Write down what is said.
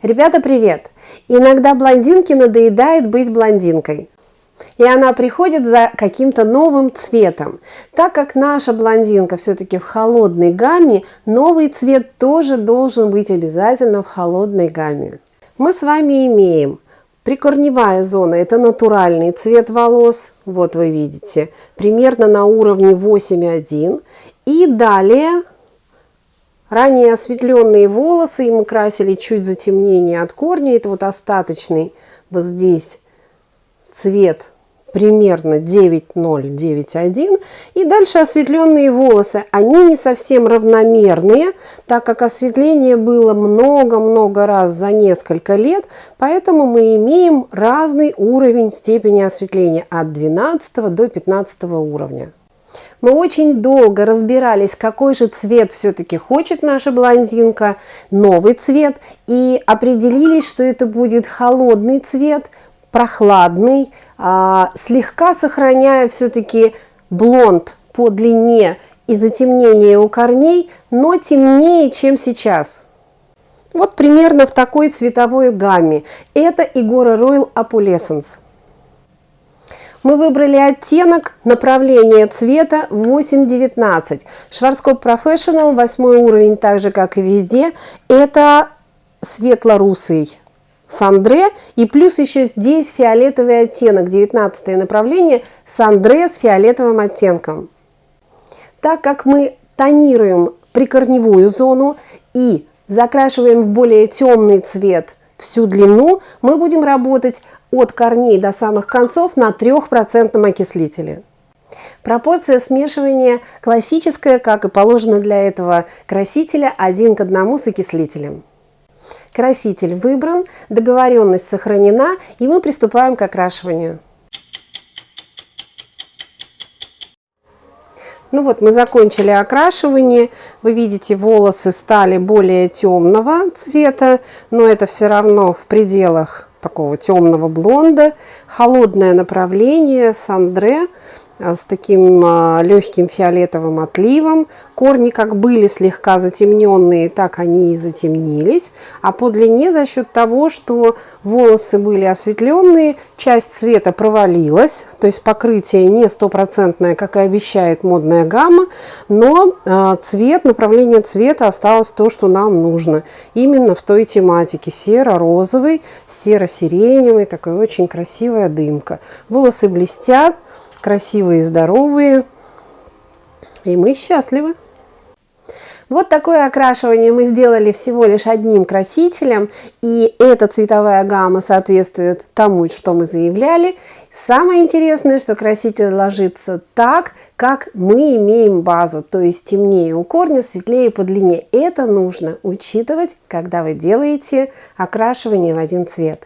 Ребята, привет! Иногда блондинке надоедает быть блондинкой. И она приходит за каким-то новым цветом. Так как наша блондинка все-таки в холодной гамме, новый цвет тоже должен быть обязательно в холодной гамме. Мы с вами имеем прикорневая зона, это натуральный цвет волос, вот вы видите, примерно на уровне 8,1. И далее ранее осветленные волосы, и мы красили чуть затемнение от корня, это вот остаточный вот здесь цвет примерно 9,0, 9,1. И дальше осветленные волосы, они не совсем равномерные, так как осветление было много-много раз за несколько лет, поэтому мы имеем разный уровень степени осветления от 12 до 15 уровня. Мы очень долго разбирались, какой же цвет все-таки хочет наша блондинка, новый цвет, и определились, что это будет холодный цвет, прохладный, слегка сохраняя все-таки блонд по длине и затемнение у корней, но темнее, чем сейчас. Вот примерно в такой цветовой гамме. Это Igora Royal Opalescence. Мы выбрали оттенок, направление цвета 8,19. Schwarzkopf Professional, 8 уровень, так же как и везде. Это светло-русый Сандре. И плюс еще здесь фиолетовый оттенок, 19 направление, Сандре с фиолетовым оттенком. Так как мы тонируем прикорневую зону и закрашиваем в более темный цвет всю длину, мы будем работать от корней до самых концов на 3% окислителе. Пропорция смешивания классическая, как и положено для этого красителя, 1 к 1 с окислителем. Краситель выбран, договоренность сохранена, и мы приступаем к окрашиванию. Ну вот, мы закончили окрашивание. Вы видите, волосы стали более темного цвета, но это все равно в пределах такого темного блонда. Холодное направление Сандре с таким легким фиолетовым отливом. Корни как были слегка затемненные, так они и затемнились. А по длине за счет того, что волосы были осветленные, часть цвета провалилась. То есть покрытие не стопроцентное, как и обещает модная гамма. Но цвет, направление цвета осталось то, что нам нужно. Именно в той тематике. Серо-розовый, серо-сиреневый. Такая очень красивая дымка. Волосы блестят. Красивые, здоровые, и мы счастливы. Вот такое окрашивание мы сделали всего лишь одним красителем, и эта цветовая гамма соответствует тому, что мы заявляли. Самое интересное, что краситель ложится так, как мы имеем базу, то есть темнее у корня, светлее по длине. Это нужно учитывать, когда вы делаете окрашивание в один цвет.